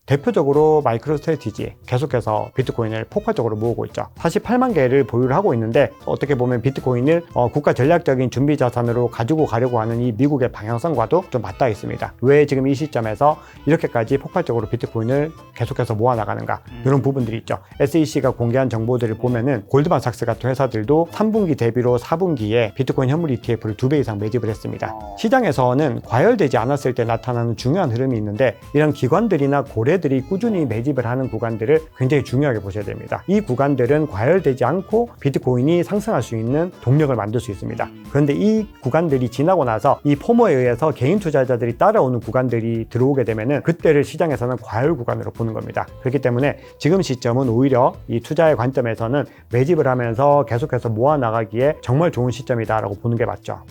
대표적으로 마이크로스트래티지 계속해서 비트코인을 폭발적으로 모으고 있죠. 48만 개를 보유를 하고 있는데 어떻게 보면 비트코인을 국가 전략적인 준비 자산으로 가지고 가려고 하는 이 미국의 방향성과도 좀 맞닿아 있습니다. 왜 지금 이 시점에서 이렇게까지 폭발적으로 비트코인을 계속해서 모아나가는가, 이런 부분들이 있죠. SEC가 공개한 정보들을 보면은 골드만삭스 같은 회사들도 3분기 대비로 4분기에 비트코인 현물 ETF를 2배 이상 매집을 했습니다. 시장에서는 과열되지 않았을 때 나타나는 중요한 흐름이 있는데, 이런 기관들이나 고래들이 꾸준히 매집을 하는 구간들을 굉장히 중요하게 보셔야 됩니다. 이 구간들은 과열되지 않고 비트코인이 상승할 수 있는 동력을 만들 수 있습니다. 그런데 이 구간들이 지나고 나서 이 포모에 의해서 개인 투자자들이 따라오는 구간들이 들어오게 되면은 그때를 시장에서는 과열 구간으로 보는 겁니다. 그렇기 때문에 지금 시점은 오히려 이 투자의 관점에서는 매집을 하면서 계속해서 모아 나가기에 정말 좋은 시점이다라고 보는 게 맞죠.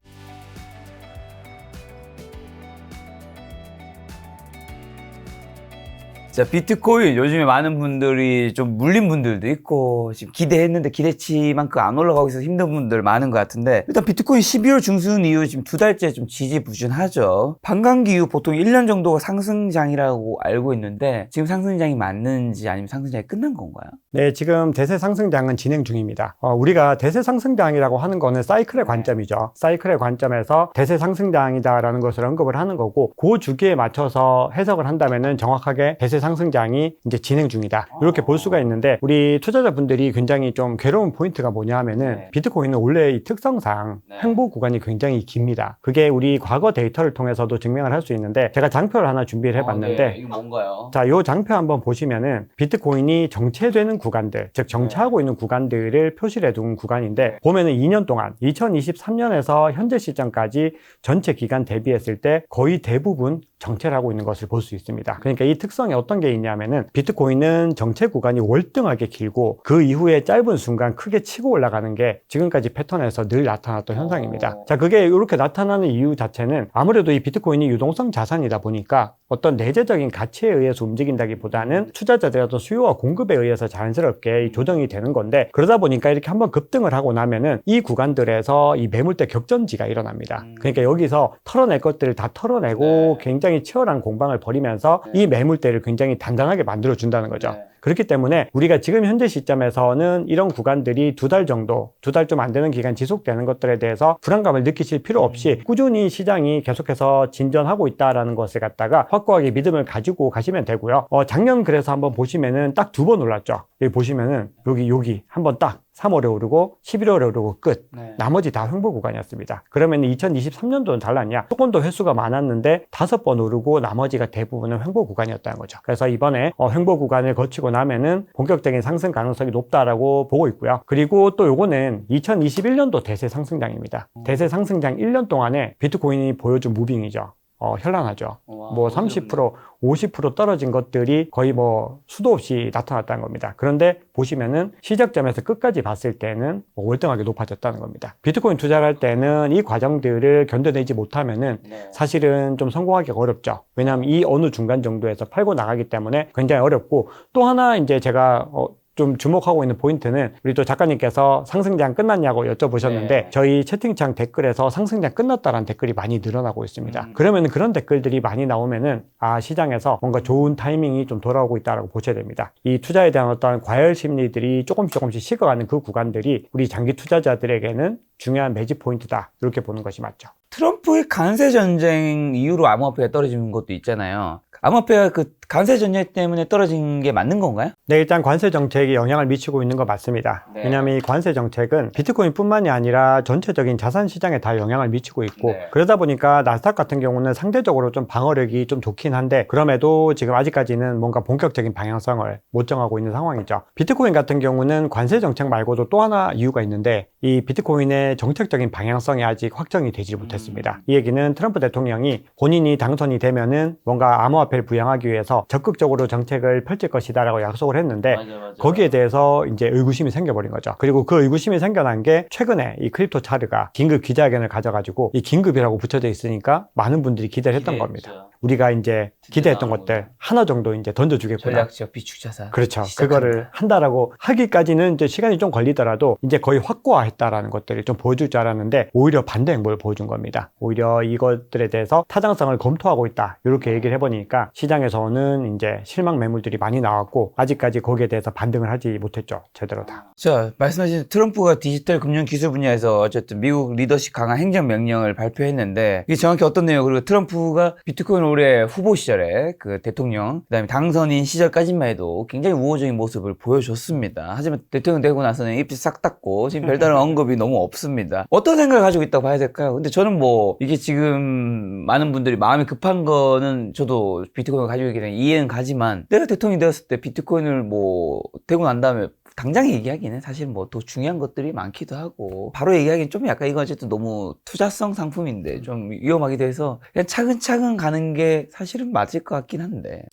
자, 비트코인 요즘에 많은 분들이 좀 물린 분들도 있고, 지금 기대했는데 기대치만큼 안 올라가고 있어서 힘든 분들 많은 것 같은데, 일단 비트코인 12월 중순 이후 지금 2달째 좀 지지부진하죠. 반감기 이후 보통 1년 정도가 상승장이라고 알고 있는데, 지금 상승장이 맞는지 아니면 상승장이 끝난 건가요? 네, 지금 대세 상승장은 진행 중입니다. 우리가 대세 상승장이라고 하는 거는 사이클의 관점이죠. 사이클의 관점에서 대세 상승장이다라는 것을 언급을 하는 거고, 그 주기에 맞춰서 해석을 한다면은 정확하게 대세 상승장이 이제 진행 중이다, 이렇게 볼 수가 있는데, 우리 투자자분들이 굉장히 좀 괴로운 포인트가 뭐냐 하면은 비트코인은 원래 이 특성상 횡보 구간이 굉장히 깁니다. 그게 우리 과거 데이터를 통해서도 증명을 할 수 있는데, 제가 장표를 하나 준비를 해봤는데, 이게 뭔가요? 자, 요 장표 한번 보시면은 비트코인이 정체되는 구간들, 즉 정체하고 있는 구간들을 표시를 해둔 구간인데, 보면은 2년 동안 2023년에서 현재 시점까지 전체 기간 대비했을 때 거의 대부분 정체를 하고 있는 것을 볼 수 있습니다. 그러니까 이 특성이 어떤 게 있냐면은, 비트코인은 정체 구간이 월등하게 길고 그 이후에 짧은 순간 크게 치고 올라가는 게 지금까지 패턴에서 늘 나타났던 현상입니다. 자, 그게 이렇게 나타나는 이유 자체는 아무래도 이 비트코인이 유동성 자산이다 보니까 어떤 내재적인 가치에 의해서 움직인다기보다는 투자자들의 어떤 수요와 공급에 의해서 자연스럽게 조정이 되는 건데, 그러다 보니까 이렇게 한번 급등을 하고 나면은 이 구간들에서 이 매물대 격전지가 일어납니다. 그러니까 여기서 털어낼 것들을 다 털어내고 굉장히 치열한 공방을 벌이면서 이 매물대를 굉장히 단단하게 만들어준다는 거죠. 그렇기 때문에 우리가 지금 현재 시점에서는 이런 구간들이 2달 정도, 2달 좀 안 되는 기간 지속되는 것들에 대해서 불안감을 느끼실 필요 없이 꾸준히 시장이 계속해서 진전하고 있다라는 것을 갖다가 확고하게 믿음을 가지고 가시면 되고요. 작년 그래서 한번 보시면은 딱 2번 올랐죠. 여기 보시면은 여기 한번 딱 3월에 오르고 11월에 오르고 끝. 나머지 다 횡보 구간이었습니다. 그러면 2023년도는 달랐냐? 조금 더 횟수가 많았는데 5번 오르고 나머지가 대부분은 횡보 구간이었다는 거죠. 그래서 이번에 횡보 구간을 거치고 나면은 본격적인 상승 가능성이 높다라고 보고 있고요. 그리고 또 요거는 2021년도 대세 상승장입니다. 대세 상승장 1년 동안에 비트코인이 보여준 무빙이죠. 현란하죠. 뭐 30%, 50% 떨어진 것들이 거의 뭐 수도 없이 나타났다는 겁니다. 그런데 보시면은 시작점에서 끝까지 봤을 때는 월등하게 높아졌다는 겁니다. 비트코인 투자를 할 때는 이 과정들을 견뎌내지 못하면은 사실은 좀 성공하기가 어렵죠. 왜냐하면 이 어느 중간 정도에서 팔고 나가기 때문에 굉장히 어렵고, 또 하나 이제 제가 좀 주목하고 있는 포인트는, 우리 또 작가님께서 상승장 끝났냐고 여쭤보셨는데 저희 채팅창 댓글에서 상승장 끝났다라는 댓글이 많이 늘어나고 있습니다. 그러면 그런 댓글들이 많이 나오면은 시장에서 뭔가 좋은 타이밍이 좀 돌아오고 있다라고 보셔야 됩니다. 이 투자에 대한 어떤 과열 심리들이 조금씩 식어가는 그 구간들이 우리 장기 투자자들에게는 중요한 매집 포인트다, 이렇게 보는 것이 맞죠. 트럼프의 관세 전쟁 이후로 암호화폐가 떨어지는 것도 있잖아요. 암호화폐가 그 관세 전쟁 때문에 떨어진 게 맞는 건가요? 네, 일단 관세 정책이 영향을 미치고 있는 거 맞습니다. 왜냐하면 이 관세 정책은 비트코인뿐만이 아니라 전체적인 자산 시장에 다 영향을 미치고 있고, 그러다 보니까 나스닥 같은 경우는 상대적으로 좀 방어력이 좀 좋긴 한데, 그럼에도 지금 아직까지는 뭔가 본격적인 방향성을 못 정하고 있는 상황이죠. 비트코인 같은 경우는 관세 정책 말고도 또 하나 이유가 있는데, 이 비트코인의 정책적인 방향성이 아직 확정이 되지 못했습니다. 이 얘기는 트럼프 대통령이 본인이 당선이 되면은 뭔가 암호화폐를 부양하기 위해서 적극적으로 정책을 펼칠 것이다라고 약속을 했는데, 거기에 대해서 이제 의구심이 생겨버린 거죠. 그리고 그 의구심이 생겨난 게 최근에 이 크립토 차르가 긴급 기자회견을 가져가지고, 이 긴급이라고 붙여져 있으니까 많은 분들이 기대를 했던 겁니다. 우리가 이제 기대했던 것들 하나 정도 이제 던져주겠구나. 전략적 비축자산. 그렇죠. 그거를 한다라고 하기까지는 이제 시간이 좀 걸리더라도 이제 거의 확고화했다라는 것들을 좀 보여줄 줄 알았는데, 오히려 반대 행보를 보여준 겁니다. 오히려 이것들에 대해서 타당성을 검토하고 있다, 이렇게 얘기를 해보니까 보니까 시장에서는 이제 실망 매물들이 많이 나왔고 아직까지 거기에 대해서 반등을 하지 못했죠. 제대로 다. 자, 말씀하신 트럼프가 디지털 금융 기술 분야에서 어쨌든 미국 리더십 강화 행정 명령을 발표했는데 이게 정확히 어떤 내용, 그리고 트럼프가 비트코인 올해 후보 시절에 그 대통령, 그다음에 당선인 시절까지만 해도 굉장히 우호적인 모습을 보여줬습니다. 하지만 대통령 되고 나서는 입이 싹 닫고 지금 별다른 언급이 너무 없습니다. 어떤 생각을 가지고 있다고 봐야 될까요? 근데 저는 뭐 이게 지금 많은 분들이 마음이 급한 거는 저도 비트코인을 가지고 있기 때문에 이해는 가지만 내가 대통령이 되었을 때 비트코인을 뭐 되고 난 다음에 당장 얘기하기는 사실 뭐 더 중요한 것들이 많기도 하고 바로 얘기하기는 좀 약간 이거 어쨌든 너무 투자성 상품인데 좀 위험하기도 해서 그냥 차근차근 가는 게 사실은 맞을 것 같긴 한데.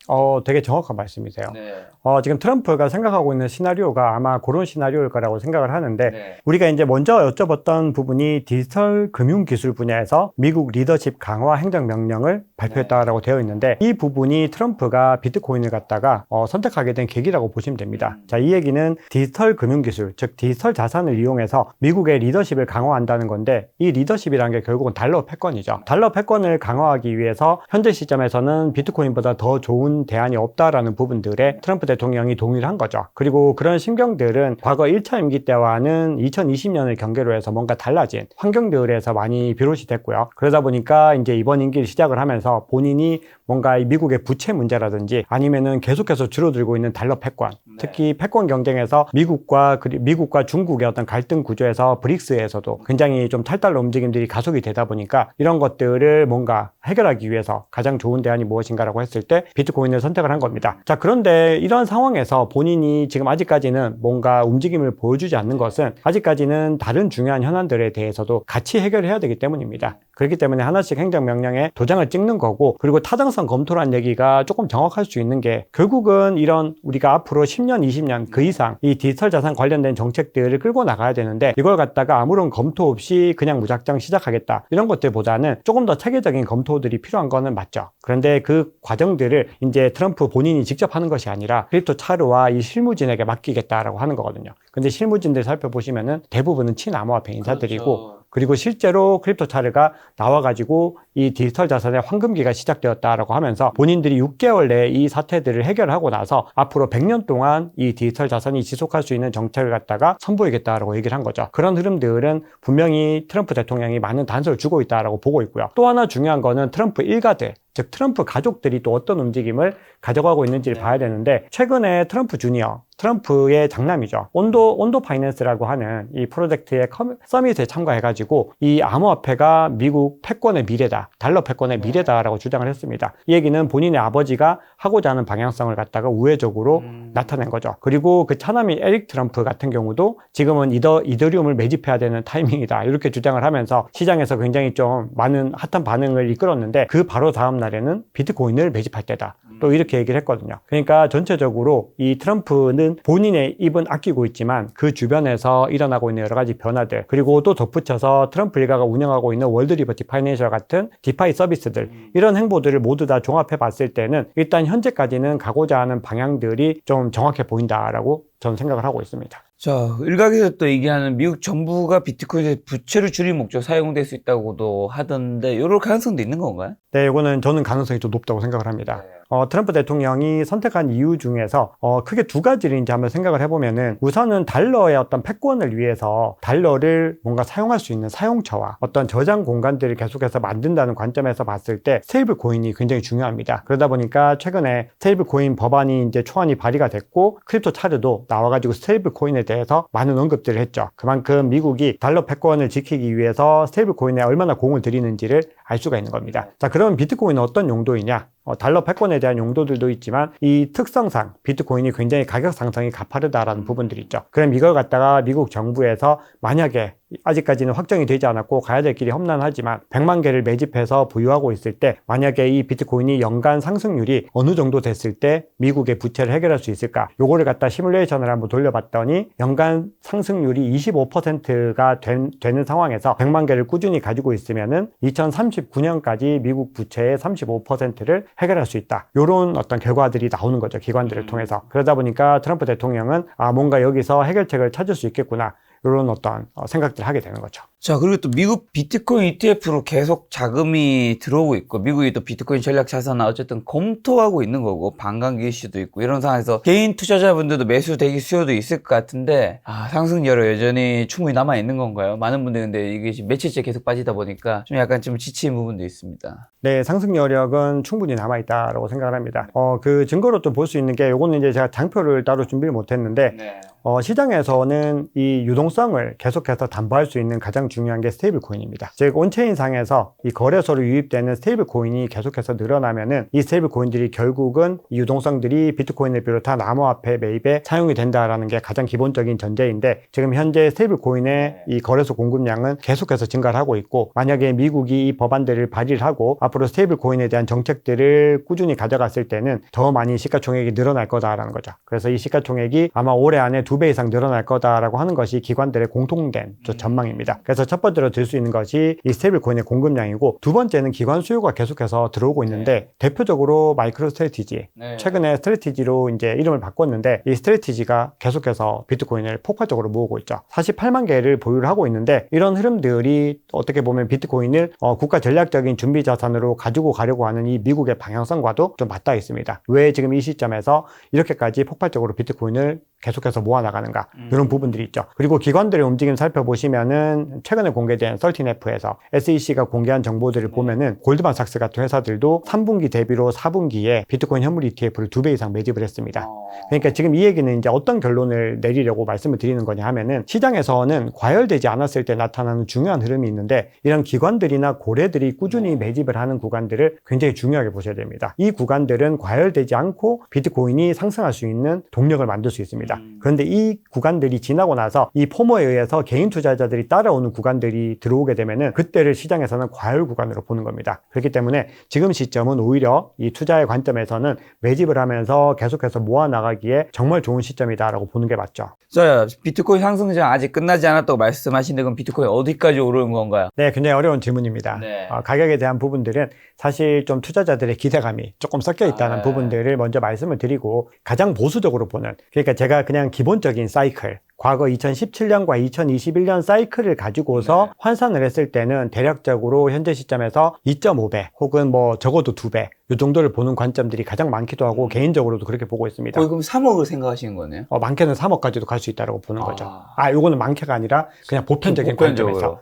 되게 정확한 말씀이세요. 네. 지금 트럼프가 생각하고 있는 시나리오가 아마 그런 시나리오일 거라고 생각을 하는데 네. 우리가 이제 먼저 여쭤봤던 부분이 디지털 금융 기술 분야에서 미국 리더십 강화 행정명령을 발표했다라고 되어 있는데 이 부분이 트럼프가 비트코인을 갖다가 선택하게 된 계기라고 보시면 됩니다. 자, 이 얘기는 디지털 금융 기술, 즉 디지털 자산을 이용해서 미국의 리더십을 강화한다는 건데 이 리더십이라는 게 결국은 달러 패권이죠. 달러 패권을 강화하기 위해서 현재 시점에서는 비트코인보다 더 좋은 대안이 없다라는 부분들에 트럼프 대통령이 동의를 한 거죠. 그리고 그런 심경들은 과거 1차 임기 때와는 2020년을 경계로 해서 뭔가 달라진 환경들에서 많이 비롯이 됐고요. 그러다 보니까 이제 이번 임기를 시작을 하면서 본인이 뭔가 미국의 부채 문제라든지 아니면은 계속해서 줄어들고 있는 달러 패권, 특히 패권 경쟁에서 미국과 중국의 어떤 갈등 구조에서 브릭스에서도 굉장히 좀 탈달러 움직임들이 가속이 되다 보니까 이런 것들을 뭔가 해결하기 위해서 가장 좋은 대안이 무엇인가라고 했을 때 비트코인을 선택을 한 겁니다. 자, 그런데 이런 상황에서 본인이 지금 아직까지는 뭔가 움직임을 보여주지 않는 것은 아직까지는 다른 중요한 현안들에 대해서도 같이 해결해야 되기 때문입니다. 그렇기 때문에 하나씩 행정명령에 도장을 찍는 거고, 그리고 타당성 검토란 얘기가 조금 정확할 수 있는 게 결국은 이런 우리가 앞으로 10년, 20년 그 이상 이 디지털 자산 관련된 정책들을 끌고 나가야 되는데 이걸 갖다가 아무런 검토 없이 그냥 무작정 시작하겠다 이런 것들보다는 조금 더 체계적인 검토들이 필요한 거는 맞죠. 그런데 그 과정들을 이제 트럼프 본인이 직접 하는 것이 아니라 크립토 차르와 이 실무진에게 맡기겠다라고 하는 거거든요. 근데 실무진들 살펴보시면은 대부분은 친암호화폐 인사들이고, 그렇죠. 그리고 실제로 크립토 차르가 나와가지고 이 디지털 자산의 황금기가 시작되었다라고 하면서 본인들이 6개월 내에 이 사태들을 해결하고 나서 앞으로 100년 동안 이 디지털 자산이 지속할 수 있는 정책을 갖다가 선보이겠다라고 얘기를 한 거죠. 그런 흐름들은 분명히 트럼프 대통령이 많은 단서를 주고 있다라고 보고 있고요. 또 하나 중요한 거는 트럼프 일가들, 즉 트럼프 가족들이 또 어떤 움직임을 가져가고 있는지를 봐야 되는데, 최근에 트럼프 주니어, 트럼프의 장남이죠. 온도 파이낸스라고 하는 이 프로젝트의 서밋에 참가해가지고 이 암호화폐가 미국 패권의 미래다, 달러 패권의 미래다라고 주장을 했습니다. 이 얘기는 본인의 아버지가 하고자 하는 방향성을 갖다가 우회적으로 나타낸 거죠. 그리고 그 차남이 에릭 트럼프 같은 경우도 지금은 이더리움을 매집해야 되는 타이밍이다 이렇게 주장을 하면서 시장에서 굉장히 좀 많은 핫한 반응을 이끌었는데, 그 바로 다음 날에는 비트코인을 매집할 때다 또 이렇게 얘기를 했거든요. 그러니까 전체적으로 이 트럼프는 본인의 입은 아끼고 있지만 그 주변에서 일어나고 있는 여러 가지 변화들, 그리고 또 덧붙여서 트럼프 일가가 운영하고 있는 월드 리버티 파이낸셜 같은 디파이 서비스들, 이런 행보들을 모두 다 종합해 봤을 때는 일단 현재까지는 가고자 하는 방향들이 좀 정확해 보인다라고 저는 생각을 하고 있습니다. 자, 일각에서 또 얘기하는 미국 정부가 비트코인의 부채를 줄일 목적 사용될 수 있다고도 하던데 이럴 가능성도 있는 건가요? 네, 이거는 저는 가능성이 좀 높다고 생각을 합니다. 트럼프 대통령이 선택한 이유 중에서 크게 두 가지를 이제 한번 생각을 해보면은, 우선은 달러의 어떤 패권을 위해서 달러를 뭔가 사용할 수 있는 사용처와 어떤 저장 공간들을 계속해서 만든다는 관점에서 봤을 때 스테이블 코인이 굉장히 중요합니다. 그러다 보니까 최근에 스테이블 코인 법안이 이제 초안이 발의가 됐고, 크립토 차르도 나와가지고 스테이블 코인에 대해서 많은 언급들을 했죠. 그만큼 미국이 달러 패권을 지키기 위해서 스테이블 코인에 얼마나 공을 들이는지를 알 수가 있는 겁니다. 자, 그러면 비트코인은 어떤 용도이냐? 달러 패권에 대한 용도들도 있지만 이 특성상 비트코인이 굉장히 가격 상승이 가파르다라는 부분들이 있죠. 그럼 이걸 갖다가 미국 정부에서 만약에 아직까지는 확정이 되지 않았고 가야 될 길이 험난하지만 100만 개를 매집해서 보유하고 있을 때, 만약에 이 비트코인이 연간 상승률이 어느 정도 됐을 때 미국의 부채를 해결할 수 있을까? 요거를 갖다 시뮬레이션을 한번 돌려봤더니 연간 상승률이 25%가 되는 상황에서 100만 개를 꾸준히 가지고 있으면은 2039년까지 미국 부채의 35%를 해결할 수 있다. 요런 어떤 결과들이 나오는 거죠. 기관들을 통해서. 그러다 보니까 트럼프 대통령은 뭔가 여기서 해결책을 찾을 수 있겠구나. 이런 어떤 생각들을 하게 되는 거죠. 자, 그리고 또 미국 비트코인 ETF로 계속 자금이 들어오고 있고, 미국이 또 비트코인 전략 자산을 어쨌든 검토하고 있는 거고, 반감기 이슈도 있고, 이런 상황에서 개인 투자자분들도 매수 대기 수요도 있을 것 같은데, 상승률은 여전히 충분히 남아 있는 건가요? 많은 분들이 근데 이게 지금 며칠째 계속 빠지다 보니까 좀 약간 좀 지친 부분도 있습니다. 네, 상승 여력은 충분히 남아있다라고 생각을 합니다. 그 증거로 또 볼 수 있는 게, 요거는 이제 제가 장표를 따로 준비를 못했는데, 시장에서는 이 유동성을 계속해서 담보할 수 있는 가장 중요한 게 스테이블 코인입니다. 즉, 온체인 상에서 이 거래소로 유입되는 스테이블 코인이 계속해서 늘어나면은 이 스테이블 코인들이 결국은 이 유동성들이 비트코인을 비롯한 암호화폐 매입에 사용이 된다라는 게 가장 기본적인 전제인데, 지금 현재 스테이블 코인의 이 거래소 공급량은 계속해서 증가를 하고 있고, 만약에 미국이 이 법안들을 발의를 하고 앞으로 스테이블 코인에 대한 정책들을 꾸준히 가져갔을 때는 더 많이 시가총액이 늘어날 거다라는 거죠. 그래서 이 시가총액이 아마 올해 안에 2배 이상 늘어날 거다라고 하는 것이 기관들의 공통된 전망입니다. 그래서 첫 번째로 들 수 있는 것이 이 스테이블 코인의 공급량이고, 두 번째는 기관 수요가 계속해서 들어오고 있는데, 대표적으로 마이크로 스트래티지, 최근에 스트래티지로 이제 이름을 바꿨는데, 이 스트래티지가 계속해서 비트코인을 폭발적으로 모으고 있죠. 48만 개를 보유를 하고 있는데, 이런 흐름들이 어떻게 보면 비트코인을 국가 전략적인 준비 자산으로 가지고 가려고 하는 이 미국의 방향성과도 좀 맞닿아 있습니다. 왜 지금 이 시점에서 이렇게까지 폭발적으로 비트코인을 계속해서 모아나가는가, 이런 부분들이 있죠. 그리고 기관들의 움직임 살펴보시면은 최근에 공개된 13F에서 SEC가 공개한 정보들을 보면은 골드만삭스 같은 회사들도 3분기 대비로 4분기에 비트코인 현물 ETF를 2배 이상 매집을 했습니다. 그러니까 지금 이 얘기는 이제 어떤 결론을 내리려고 말씀을 드리는 거냐 하면은, 시장에서는 과열되지 않았을 때 나타나는 중요한 흐름이 있는데, 이런 기관들이나 고래들이 꾸준히 매집을 하는 구간들을 굉장히 중요하게 보셔야 됩니다. 이 구간들은 과열되지 않고 비트코인이 상승할 수 있는 동력을 만들 수 있습니다. 그런데 이 구간들이 지나고 나서 이 포모에 의해서 개인 투자자들이 따라오는 구간들이 들어오게 되면은, 그때를 시장에서는 과열 구간으로 보는 겁니다. 그렇기 때문에 지금 시점은 오히려 이 투자의 관점에서는 매집을 하면서 계속해서 모아나가기에 정말 좋은 시점이다라고 보는 게 맞죠. 자, 비트코인 상승장 아직 끝나지 않았다고 말씀하시는데, 그럼 비트코인 어디까지 오르는 건가요? 네, 굉장히 어려운 질문입니다. 네. 가격에 대한 부분들은 사실 좀 투자자들의 기대감이 조금 섞여 있다는 부분들을 먼저 말씀을 드리고, 가장 보수적으로 보는, 그러니까 제가 그냥 기본적인 사이클, 과거 2017년과 2021년 사이클을 가지고서 환산을 했을 때는 대략적으로 현재 시점에서 2.5배 혹은 뭐 적어도 2배 이 정도를 보는 관점들이 가장 많기도 하고, 개인적으로도 그렇게 보고 있습니다. 거의 그럼 3억을 생각하시는 거네요? 많게는 3억까지도 갈 수 있다고 보는 거죠. 요거는 많게가 아니라 그냥 보편적인 보편적으로.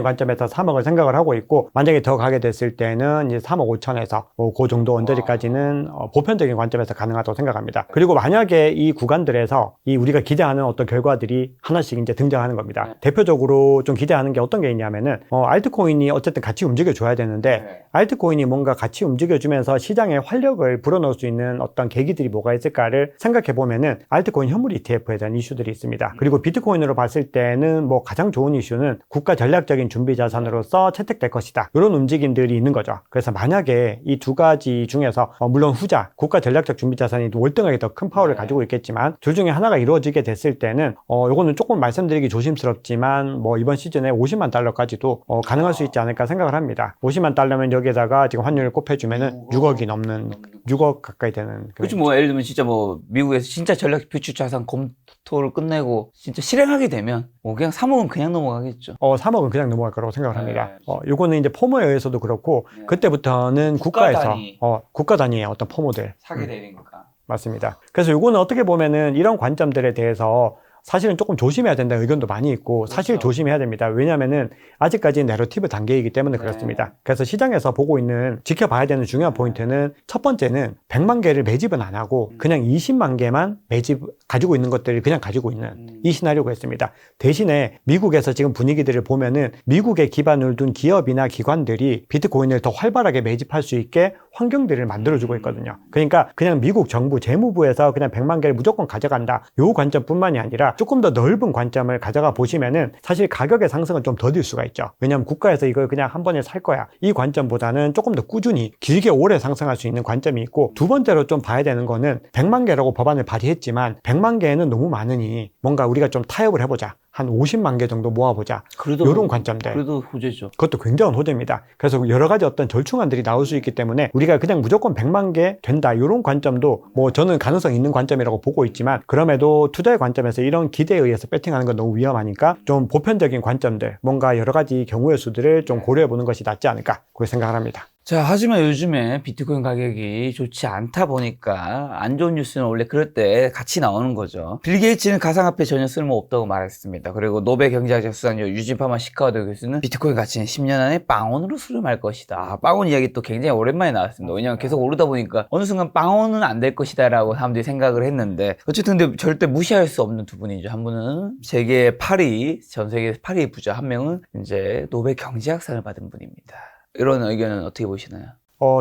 관점에서 3억을 생각을 하고 있고, 만약에 더 가게 됐을 때는 이제 3억 5천에서 그 정도 언저리까지는 보편적인 관점에서 가능하다고 생각합니다. 그리고 만약에 이 구간들에서 이 우리가 기대하는 어떤 결과들이 하나씩 이제 등장하는 겁니다. 대표적으로 좀 기대하는 게 어떤 게 있냐면은, 알트코인이 어쨌든 같이 움직여줘야 되는데, 알트코인이 뭔가 같이 움직여주면서 시장에 활력을 불어넣을 수 있는 어떤 계기들이 뭐가 있을까를 생각해 보면은, 알트코인 현물 ETF에 대한 이슈들이 있습니다. 그리고 비트코인으로 봤을 때는 뭐 가장 좋은 이슈는 국가 전략적인 준비 자산으로서 채택될 것이다, 이런 움직임들이 있는 거죠. 그래서 만약에 이 두 가지 중에서 물론 후자, 국가 전략적 준비 자산이 월등하게 더 큰 파워를 가지고 있겠지만, 둘 중에 하나가 이루어지게 됐을 때는 요거는 조금 말씀드리기 조심스럽지만 뭐 이번 시즌에 50만 달러까지도 가능할 수 있지 않을까 생각을 합니다. 50만 달러면 여기에다가 지금 환율을 곱해주면은 6억이 넘는, 6억 가까이 되는. 그렇죠. 뭐 예를 들면 진짜 뭐 미국에서 진짜 전략 비축 자산 검토를 끝내고 진짜 실행하게 되면 뭐 그냥 3억은 그냥 넘어가겠죠. 3억은 그냥 넘어갈 거라고 생각을 합니다. 요거는 이제 포모에 의해서도 그렇고, 그때부터는 국가에서 국가 단위의 어떤 포모들 사게 되니까. 맞습니다. 그래서 요거는 어떻게 보면은 이런 관점들에 대해서 사실은 조금 조심해야 된다는 의견도 많이 있고, 사실 조심해야 됩니다. 왜냐면은 아직까지는 내러티브 단계이기 때문에 그렇습니다. 그래서 시장에서 보고 있는, 지켜봐야 되는 중요한 포인트는, 첫 번째는 100만 개를 매집은 안 하고 그냥 20만 개만 가지고 있는 것들을 그냥 가지고 있는 이 시나리오가 있습니다. 대신에 미국에서 지금 분위기들을 보면은 미국에 기반을 둔 기업이나 기관들이 비트코인을 더 활발하게 매집할 수 있게 환경들을 만들어주고 있거든요. 그러니까 그냥 미국 정부 재무부에서 그냥 100만 개를 무조건 가져간다, 요 관점뿐만이 아니라 조금 더 넓은 관점을 가져가 보시면은 사실 가격의 상승은 좀 더딜 수가 있죠. 왜냐하면 국가에서 이걸 그냥 한 번에 살 거야, 이 관점보다는 조금 더 꾸준히 길게 오래 상승할 수 있는 관점이 있고, 두 번째로 좀 봐야 되는 거는 100만 개라고 법안을 발의했지만 100만 개는 너무 많으니 뭔가 우리가 좀 타협을 해보자, 한 50만 개 정도 모아보자. 그래도 이런 관점들. 그래도 호재죠. 그것도 굉장한 호재입니다. 그래서 여러 가지 어떤 절충안들이 나올 수 있기 때문에 우리가 그냥 무조건 100만 개 된다. 이런 관점도 뭐 저는 가능성 있는 관점이라고 보고 있지만 그럼에도 투자의 관점에서 이런 기대에 의해서 배팅하는 건 너무 위험하니까 좀 보편적인 관점들, 뭔가 여러 가지 경우의 수들을 좀 고려해 보는 것이 낫지 않을까 그렇게 생각을 합니다. 자, 하지만 요즘에 비트코인 가격이 좋지 않다 보니까 안 좋은 뉴스는 원래 그럴 때 같이 나오는 거죠. 빌 게이츠는 가상화폐 전혀 쓸모없다고 말했습니다. 그리고 노벨 경제학자 수상자 유진 파마 시카고대 교수는 비트코인 가치는 10년 안에 빵원으로 수렴할 것이다. 빵원 이야기 또 굉장히 오랜만에 나왔습니다. 왜냐하면 계속 오르다 보니까 어느 순간 빵원은 안 될 것이다 라고 사람들이 생각을 했는데 어쨌든 근데 절대 무시할 수 없는 두 분이죠. 한 분은 세계 8위, 전 세계 8위 부자, 한 명은 이제 노벨 경제학상을 받은 분입니다. 이런 의견은 어떻게 보시나요?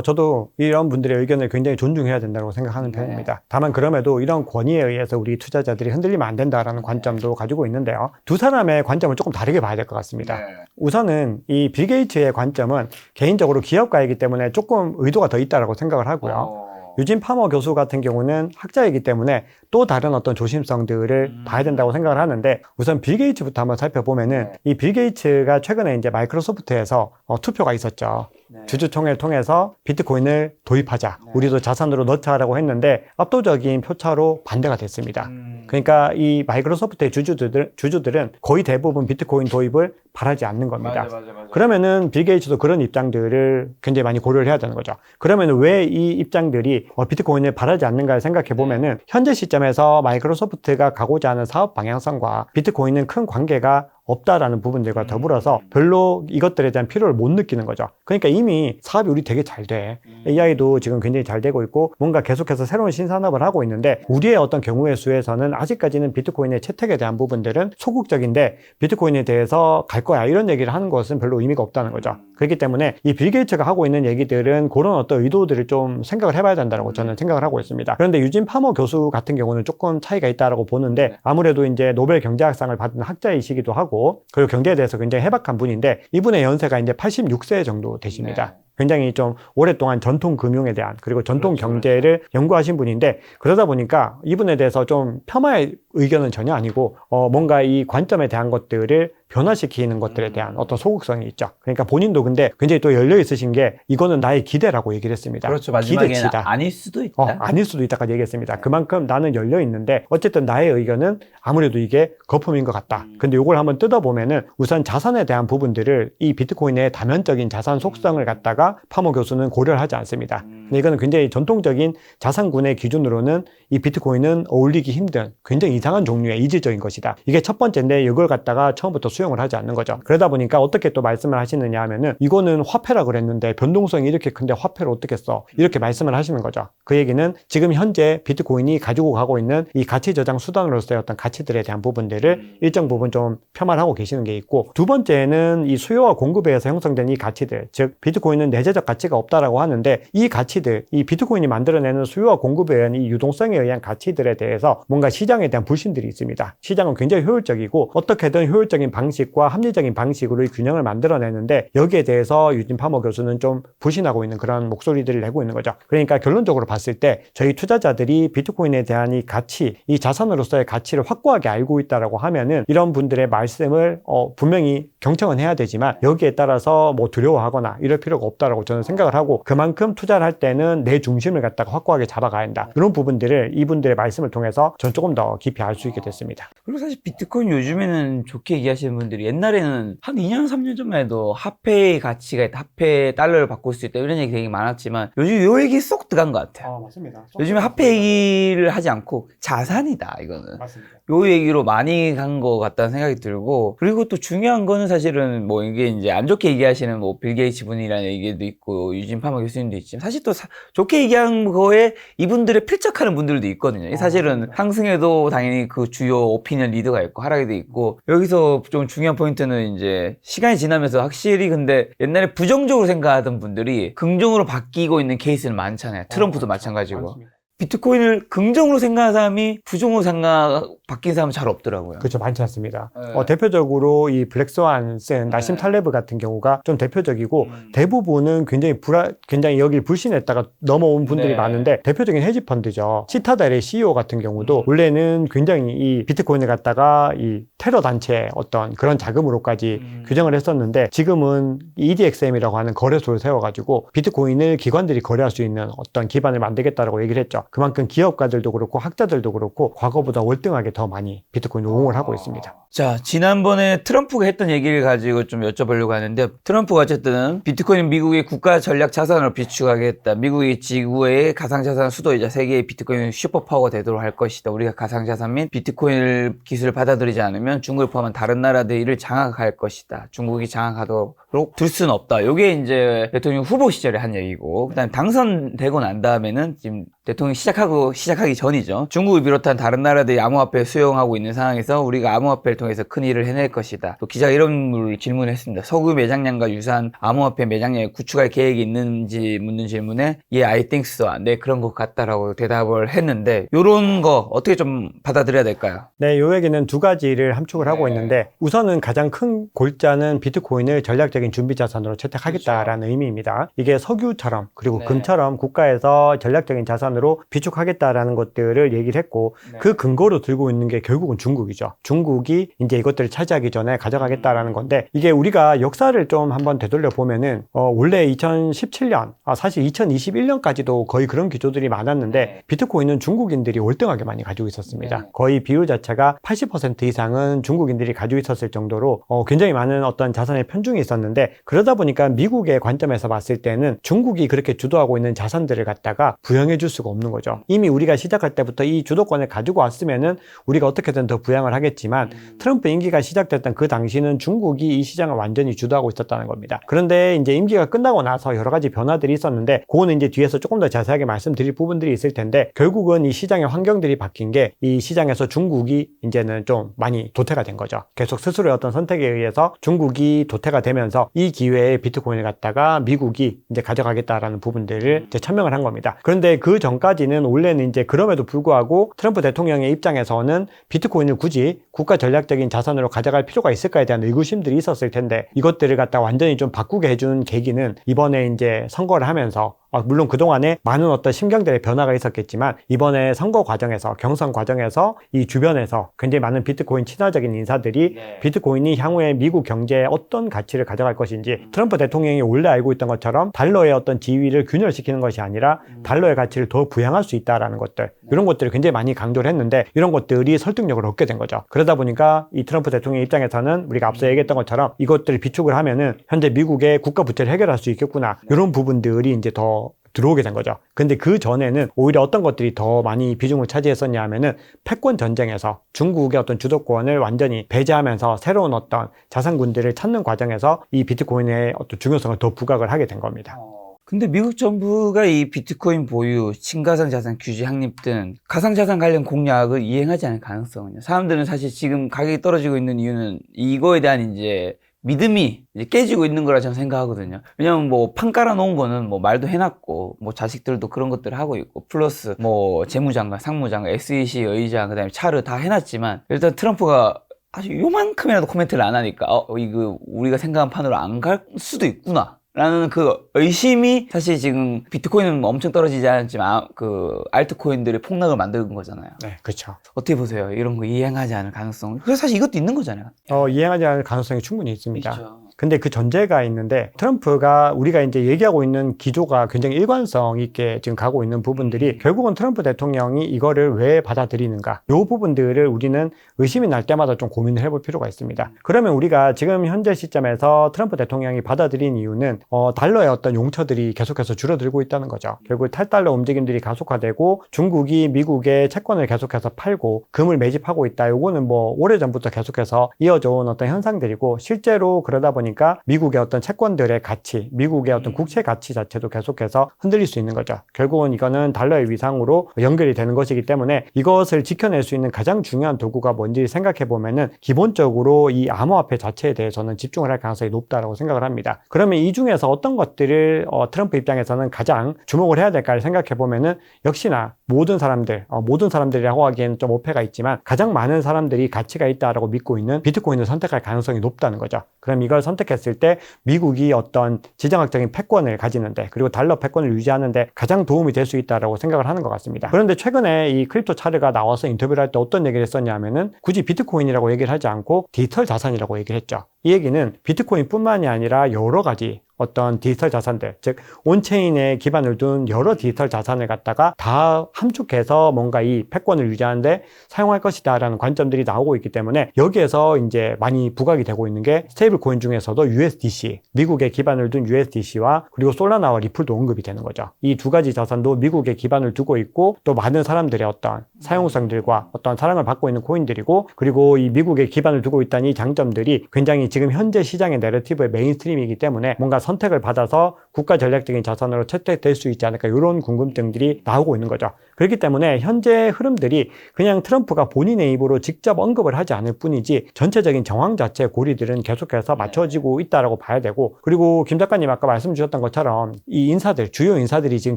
저도 이런 분들의 의견을 굉장히 존중해야 된다고 생각하는 편입니다. 다만 그럼에도 이런 권위에 의해서 우리 투자자들이 흔들리면 안 된다라는 관점도 가지고 있는데요. 두 사람의 관점을 조금 다르게 봐야 될 것 같습니다. 우선은 이 빌 게이츠의 관점은 개인적으로 기업가이기 때문에 조금 의도가 더 있다고 생각을 하고요. 유진 파머 교수 같은 경우는 학자이기 때문에 또 다른 어떤 조심성들을 봐야 된다고 생각을 하는데 우선 빌 게이츠부터 한번 살펴보면은 이 빌 게이츠가 최근에 이제 마이크로소프트에서 투표가 있었죠. 주주총회를 통해서 비트코인을 도입하자. 우리도 자산으로 넣자라고 했는데 압도적인 표차로 반대가 됐습니다. 그러니까 이 마이크로소프트의 주주들은 거의 대부분 비트코인 도입을 바라지 않는 겁니다. 맞아. 그러면은 빌 게이츠도 그런 입장들을 굉장히 많이 고려를 해야 되는 거죠. 그러면 왜 이 입장들이 비트코인을 바라지 않는가를 생각해 보면은 현재 시점에서 마이크로소프트가 가고자 하는 사업 방향성과 비트코인은 큰 관계가 없다라는 부분들과 더불어서 별로 이것들에 대한 필요를 못 느끼는 거죠. 그러니까 이미 사업이 우리 되게 잘 돼. AI도 지금 굉장히 잘 되고 있고 뭔가 계속해서 새로운 신산업을 하고 있는데 우리의 어떤 경우의 수에서는 아직까지는 비트코인의 채택에 대한 부분들은 소극적인데 비트코인에 대해서 갈 거야 이런 얘기를 하는 것은 별로 의미가 없다는 거죠. 그렇기 때문에 이 빌 게이츠가 하고 있는 얘기들은 그런 어떤 의도들을 좀 생각을 해봐야 된다고 저는 생각을 하고 있습니다. 그런데 유진 파머 교수 같은 경우는 조금 차이가 있다라고 보는데 아무래도 이제 노벨 경제학상을 받은 학자이시기도 하고 그리고 경제에 대해서 굉장히 해박한 분인데 이분의 연세가 이제 86세 정도 되십니다. 굉장히 좀 오랫동안 전통 금융에 대한 그리고 전통 경제를 연구하신 분인데 그러다 보니까 이분에 대해서 좀 폄하의 의견은 전혀 아니고 뭔가 이 관점에 대한 것들을 변화시키는 것들에 대한 어떤 소극성이 있죠. 그러니까 본인도 근데 굉장히 또 열려 있으신 게 이거는 나의 기대라고 얘기를 했습니다. 그렇죠. 마지막에는 기대치다. 아닐 수도 있다. 아닐 수도 있다까지 얘기했습니다. 그만큼 나는 열려 있는데 어쨌든 나의 의견은 아무래도 이게 거품인 것 같다. 근데 이걸 한번 뜯어보면은 우선 자산에 대한 부분들을 이 비트코인의 다면적인 자산 속성을 갖다가 파머 교수는 고려를 하지 않습니다. 근데 이거는 굉장히 전통적인 자산군의 기준으로는 이 비트코인은 어울리기 힘든 굉장히 이상한 종류의 이질적인 것이다. 이게 첫 번째인데 이걸 갖다가 처음부터 수용을 하지 않는 거죠. 그러다 보니까 어떻게 또 말씀을 하시느냐 하면은 이거는 화폐라 그랬는데 변동성이 이렇게 큰데 화폐를 어떻게 써? 이렇게 말씀을 하시는 거죠. 그 얘기는 지금 현재 비트코인이 가지고 가고 있는 이 가치 저장 수단으로서의 어떤 가치들에 대한 부분들을 일정 부분 좀 폄하하고 계시는 게 있고 두 번째는 이 수요와 공급에 의해서 형성된 이 가치들 즉 비트코인은 내재적 가치가 없다라고 하는데 이 가치들 이 비트코인이 만들어내는 수요와 공급에 의한 이 유동성에 의한 가치들에 대해서 뭔가 시장에 대한 불신들이 있습니다. 시장은 굉장히 효율적이고 어떻게든 효율적인 방식과 합리적인 방식으로 이 균형을 만들어내는데 여기에 대해서 유진 파머 교수는 좀 불신하고 있는 그런 목소리들을 내고 있는 거죠. 그러니까 결론적으로 봤을 때 저희 투자자들이 비트코인에 대한 이 가치, 이 자산으로서의 가치를 확고하게 알고 있다라고 하면은 이런 분들의 말씀을 분명히 경청은 해야 되지만 여기에 따라서 뭐 두려워하거나 이럴 필요가 없다라고 저는 생각을 하고 그만큼 투자를 할 때는 내 중심을 갖다가 확고하게 잡아가야 한다. 이런 부분들을 이분들의 말씀을 통해서 저는 조금 더 깊이 알 수 있게 됐습니다. 그리고 사실 비트코인 요즘에는 좋게 얘기하시는 분들이 옛날에는 한 2년, 3년 전만 해도 화폐의 가치가 있다, 화폐 달러를 바꿀 수 있다 이런 얘기 되게 많았지만 요즘 요 얘기 쏙 들어간 것 같아요. 맞습니다. 요즘에 화폐 얘기를 하지 않고 자산이다 이거는. 맞습니다. 요 얘기로 많이 간 것 같다는 생각이 들고 그리고 또 중요한 거는 사실은 뭐 이게 이제 안 좋게 얘기하시는 뭐 빌 게이츠 분이라는 얘기도 있고 유진 파머 교수님도 있지만 사실 또 좋게 얘기한 거에 이분들의 필적하는 분들도 있거든요. 사실은 상승에도 당연히 그 주요 오피니언 리더가 있고 하락에도 있고 여기서 좀 중요한 포인트는 이제 시간이 지나면서 확실히 근데 옛날에 부정적으로 생각하던 분들이 긍정으로 바뀌고 있는 케이스는 많잖아요. 트럼프도 마찬가지고. 맞습니다. 비트코인을 긍정으로 생각하는 사람이 부정으로 생각 바뀐 사람은 잘 없더라고요. 그렇죠. 많지 않습니다. 네. 대표적으로 이 블랙스완 쓴 나심 네. 탈레브 같은 경우가 좀 대표적이고 대부분은 굉장히 여길 불신했다가 넘어온 분들이 네. 많은데 대표적인 헤지펀드죠. 시타델의 CEO 같은 경우도 원래는 굉장히 이 비트코인을 갖다가 이 테러 단체의 어떤 그런 자금으로까지 규정을 했었는데 지금은 EDXM이라고 하는 거래소를 세워가지고 비트코인을 기관들이 거래할 수 있는 어떤 기반을 만들겠다라고 얘기를 했죠. 그만큼 기업가들도 그렇고 학자들도 그렇고 과거보다 월등하게 더 많이 비트코인 옹호를 하고 있습니다. 자, 지난번에 트럼프가 했던 얘기를 가지고 좀 여쭤보려고 하는데, 트럼프가 어쨌든 비트코인 미국의 국가 전략 자산으로 비축하겠다. 미국이 지구의 가상자산 수도이자 세계의 비트코인 슈퍼파워가 되도록 할 것이다. 우리가 가상자산 및 비트코인 기술을 받아들이지 않으면 중국을 포함한 다른 나라들을 장악할 것이다. 중국이 장악하도록 둘 수는 없다. 이게 이제 대통령 후보 시절에 한 얘기고, 그다음에 당선되고 난 다음에는 지금 대통령이 시작하기 전이죠. 중국을 비롯한 다른 나라들이 암호화폐를 수용하고 있는 상황에서 우리가 암호화폐를 통해서 큰 일을 해낼 것이다. 또 기자가 이런 질문했습니다. 석유 매장량과 유사한 암호화폐 매장량을 구축할 계획이 있는지 묻는 질문에 I think so. 네, 그런 것 같다라고 대답을 했는데, 이런 거 어떻게 좀 받아들여야 될까요? 네, 요 얘기는 두 가지를 함축을 하고 있는데 우선은 가장 큰 골자는 비트코인을 전략적인 준비 자산으로 채택하겠다라는 의미입니다. 이게 석유처럼 그리고 금처럼 국가에서 전략적인 자산으로 비축하겠다라는 것들을 얘기를 했고 그 근거로 들고 있는 게 결국은 중국이죠. 중국이 이제 이것들을 차지하기 전에 가져가겠다라는 건데 이게 우리가 역사를 좀 한번 되돌려 보면은 원래 2017년, 사실 2021년까지도 거의 그런 기조들이 많았는데 비트코인은 중국인들이 월등하게 많이 가지고 있었습니다. 거의 비율 자체가 80% 이상은 중국인들이 가지고 있었을 정도로 굉장히 많은 어떤 자산의 편중이 있었는데 그러다 보니까 미국의 관점에서 봤을 때는 중국이 그렇게 주도하고 있는 자산들을 갖다가 부양해 줄 수가 없는 거죠. 이미 우리가 시작할 때부터 이 주도권을 가지고 왔으면은 우리가 어떻게든 더 부양을 하겠지만 트럼프 임기가 시작됐던 그 당시는 중국이 이 시장을 완전히 주도하고 있었다는 겁니다. 그런데 이제 임기가 끝나고 나서 여러 가지 변화들이 있었는데 그거는 이제 뒤에서 조금 더 자세하게 말씀드릴 부분들이 있을 텐데 결국은 이 시장의 환경들이 바뀐 게 이 시장에서 중국이 이제는 좀 많이 도태가 된 거죠. 계속 스스로의 어떤 선택에 의해서 중국이 도태가 되면서 이 기회에 비트코인을 갖다가 미국이 이제 가져가겠다라는 부분들을 이제 천명을 한 겁니다. 그런데 그 전까지는 원래는 이제 그럼에도 불구하고 트럼프 대통령의 입장에서는 비트코인을 굳이 국가 전략적인 자산으로 가져갈 필요가 있을까에 대한 의구심들이 있었을 텐데 이것들을 갖다 완전히 좀 바꾸게 해준 계기는 이번에 이제 선거를 하면서 물론 그동안에 많은 어떤 심경들의 변화가 있었겠지만 이번에 선거 과정에서 경선 과정에서 이 주변에서 굉장히 많은 비트코인 친화적인 인사들이 비트코인이 향후에 미국 경제에 어떤 가치를 가져갈 것인지 트럼프 대통령이 원래 알고 있던 것처럼 달러의 어떤 지위를 균열시키는 것이 아니라 달러의 가치를 더 부양할 수 있다라는 것들 이런 것들을 굉장히 많이 강조를 했는데 이런 것들이 설득력을 얻게 된 거죠. 그러다 보니까 이 트럼프 대통령 입장에서는 우리가 앞서 얘기했던 것처럼 이것들을 비축을 하면은 현재 미국의 국가 부채를 해결할 수 있겠구나 이런 부분들이 이제 더 들어오게 된 거죠. 근데 그 전에는 오히려 어떤 것들이 더 많이 비중을 차지했었냐 하면은 패권 전쟁에서 중국의 어떤 주도권을 완전히 배제하면서 새로운 어떤 자산군들을 찾는 과정에서 이 비트코인의 어떤 중요성을 더 부각을 하게 된 겁니다. 근데 미국 정부가 이 비트코인 보유, 친가상 자산 규제 확립 등 가상자산 관련 공약을 이행하지 않을 가능성은요? 사람들은 사실 지금 가격이 떨어지고 있는 이유는 이거에 대한 이제 믿음이 이제 깨지고 있는 거라 저는 생각하거든요. 왜냐면 뭐 판 깔아놓은 거는 뭐 말도 해놨고 뭐 자식들도 그런 것들을 하고 있고 플러스 뭐 재무장관, 상무장관, SEC 의장 그다음에 차르 다 해놨지만 일단 트럼프가 아주 요만큼이라도 코멘트를 안 하니까 이거 우리가 생각한 판으로 안 갈 수도 있구나 라는 그 의심이 사실 지금 비트코인은 엄청 떨어지지 않았지만 그 알트코인들의 폭락을 만드는 거잖아요. 네, 그렇죠. 어떻게 보세요? 이런 거 이행하지 않을 가능성. 그래서 사실 이것도 있는 거잖아요. 이행하지 않을 가능성이 충분히 있습니다. 그렇죠. 근데 그 전제가 있는데 트럼프가 우리가 이제 얘기하고 있는 기조가 굉장히 일관성 있게 지금 가고 있는 부분들이 결국은 트럼프 대통령이 이거를 왜 받아들이는가 이 부분들을 우리는 의심이 날 때마다 좀 고민을 해볼 필요가 있습니다. 그러면 우리가 지금 현재 시점에서 트럼프 대통령이 받아들인 이유는 달러의 어떤 용처들이 계속해서 줄어들고 있다는 거죠. 결국 탈달러 움직임들이 가속화되고 중국이 미국의 채권을 계속해서 팔고 금을 매집하고 있다. 요거는 뭐 오래전부터 계속해서 이어져 온 어떤 현상들이고 실제로 그러다 보니 보니까 미국의 어떤 채권들의 가치, 미국의 어떤 국채 가치 자체도 계속해서 흔들릴 수 있는 거죠. 결국은 이거는 달러의 위상으로 연결이 되는 것이기 때문에 이것을 지켜낼 수 있는 가장 중요한 도구가 뭔지 생각해 보면은 기본적으로 이 암호화폐 자체에 대해서는 집중을 할 가능성이 높다고 생각을 합니다. 그러면 이 중에서 어떤 것들을 트럼프 입장에서는 가장 주목을 해야 될까를 생각해 보면은 역시나 모든 사람들이라고 하기에는 좀 오해가 있지만 가장 많은 사람들이 가치가 있다라고 믿고 있는 비트코인을 선택할 가능성이 높다는 거죠. 그럼 이걸 선택했을 때 미국이 어떤 지정학적인 패권을 가지는데 그리고 달러 패권을 유지하는데 가장 도움이 될 수 있다라고 생각을 하는 것 같습니다. 그런데 최근에 이 크립토 차르가 나와서 인터뷰를 할 때 어떤 얘기를 했었냐면은 굳이 비트코인이라고 얘기를 하지 않고 디지털 자산이라고 얘기를 했죠. 이 얘기는 비트코인뿐만이 아니라 여러 가지 어떤 디지털 자산들, 즉 온체인에 기반을 둔 여러 디지털 자산을 갖다가 다 함축해서 뭔가 이 패권을 유지하는데 사용할 것이다 라는 관점들이 나오고 있기 때문에 여기에서 이제 많이 부각이 되고 있는 게 스테이블 코인 중에서도 USDC, 미국에 기반을 둔 USDC와 그리고 솔라나와 리플도 언급이 되는 거죠. 이 두 가지 자산도 미국에 기반을 두고 있고 또 많은 사람들의 어떤 사용성들과 어떤 사랑을 받고 있는 코인들이고 그리고 이 미국에 기반을 두고 있다는 이 장점들이 굉장히 지금 현재 시장의 내러티브의 메인스트림이기 때문에 뭔가 선택을 받아서 국가 전략적인 자산으로 채택될 수 있지 않을까 이런 궁금증들이 나오고 있는 거죠. 그렇기 때문에 현재 흐름들이 그냥 트럼프가 본인의 입으로 직접 언급을 하지 않을 뿐이지 전체적인 정황 자체의 고리들은 계속해서 맞춰지고 있다라고 봐야 되고 그리고 김 작가님 아까 말씀 주셨던 것처럼 이 인사들, 주요 인사들이 지금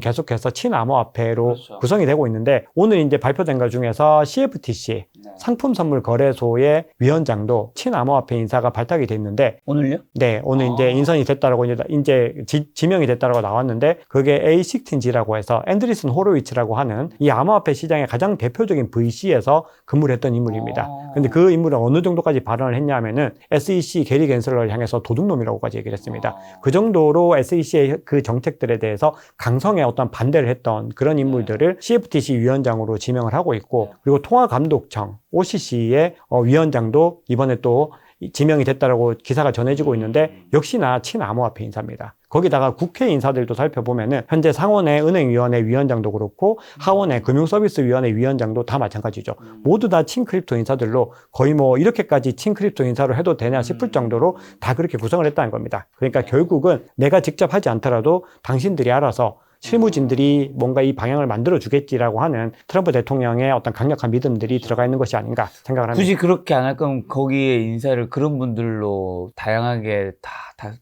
계속해서 친암호화폐로 그렇죠. 구성이 되고 있는데 오늘 이제 발표된 것 중에서 CFTC 상품 선물 거래소의 위원장도 친암호화폐 인사가 발탁이 됐는데 오늘요? 네, 오늘 이제 인선이 됐다라고 이제 지명이 됐다라고 나왔는데 그게 A16G라고 해서 앤드리슨 호로위츠라고 하는 이 암호화폐 시장의 가장 대표적인 VC에서 근무를 했던 인물입니다. 근데 그 인물은 어느 정도까지 발언을 했냐면은 SEC 게리 갠슬러를 향해서 도둑놈이라고까지 얘기를 했습니다. 그 정도로 SEC의 그 정책들에 대해서 강성의 어떤 반대를 했던 그런 인물들을 CFTC 위원장으로 지명을 하고 있고 그리고 통화감독청 OCC의 위원장도 이번에 또 지명이 됐다라고 기사가 전해지고 있는데 역시나 친암호화폐 인사입니다. 거기다가 국회 인사들도 살펴보면은 현재 상원의 은행위원회 위원장도 그렇고 하원의 금융서비스위원회 위원장도 다 마찬가지죠. 모두 다 친크립토 인사들로 거의 뭐 이렇게까지 친크립토 인사로 해도 되냐 싶을 정도로 다 그렇게 구성을 했다는 겁니다. 그러니까 결국은 내가 직접 하지 않더라도 당신들이 알아서 실무진들이 뭔가 이 방향을 만들어 주겠지라고 하는 트럼프 대통령의 어떤 강력한 믿음들이 들어가 있는 것이 아닌가 생각을 합니다. 굳이 그렇게 안 할 거면 거기에 인사를 그런 분들로 다양하게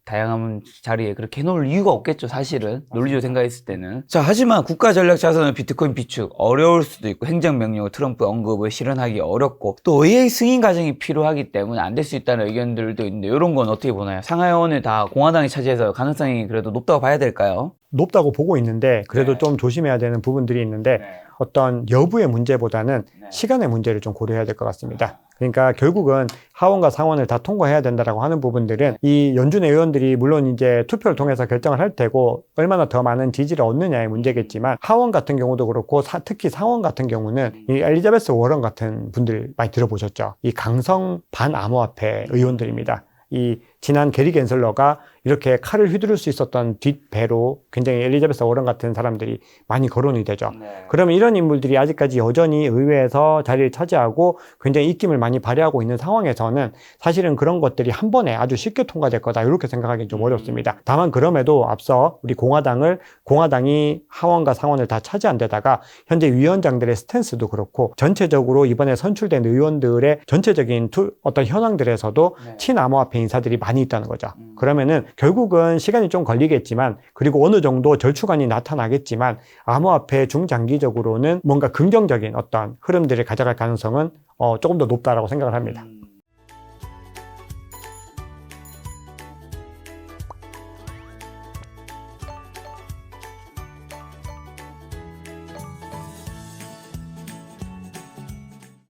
다양한 자리에 그렇게 해놓을 이유가 없겠죠, 사실은. 논리적으로 생각했을 때는. 자, 하지만 국가 전략 자산은 비트코인 비축 어려울 수도 있고 행정명령을 트럼프 언급을 실현하기 어렵고 또 의회 승인 과정이 필요하기 때문에 안 될 수 있다는 의견들도 있는데 이런 건 어떻게 보나요? 상하원을 다 공화당이 차지해서 가능성이 그래도 높다고 봐야 될까요? 높다고 보고 있는데 그래도 네. 좀 조심해야 되는 부분들이 있는데 어떤 여부의 문제보다는 시간의 문제를 좀 고려해야 될 것 같습니다. 그러니까 결국은 하원과 상원을 다 통과해야 된다라고 하는 부분들은 이 연준의 의원들이 물론 이제 투표를 통해서 결정을 할 테고 얼마나 더 많은 지지를 얻느냐의 문제겠지만 하원 같은 경우도 그렇고 특히 상원 같은 경우는 이 엘리자베스 워런 같은 분들 많이 들어보셨죠? 이 강성 반암호화폐 의원들입니다. 이 지난 게리 갠슬러가 이렇게 칼을 휘두를 수 있었던 뒷배로 굉장히 엘리자베스 워런 같은 사람들이 많이 거론이 되죠. 그러면 이런 인물들이 아직까지 여전히 의회에서 자리를 차지하고 굉장히 입김을 많이 발휘하고 있는 상황에서는 사실은 그런 것들이 한 번에 아주 쉽게 통과될 거다 이렇게 생각하기는 좀 어렵습니다. 다만 그럼에도 앞서 우리 공화당이 하원과 상원을 다 차지한 데다가 현재 위원장들의 스탠스도 그렇고 전체적으로 이번에 선출된 의원들의 전체적인 어떤 현황들에서도 친암호화폐 인사들이 많이 있다는 거죠. 그러면은 결국은 시간이 좀 걸리겠지만 그리고 어느 정도 절충안이 나타나겠지만 암호화폐 중장기적으로는 뭔가 긍정적인 어떤 흐름들을 가져갈 가능성은 조금 더 높다라고 생각을 합니다.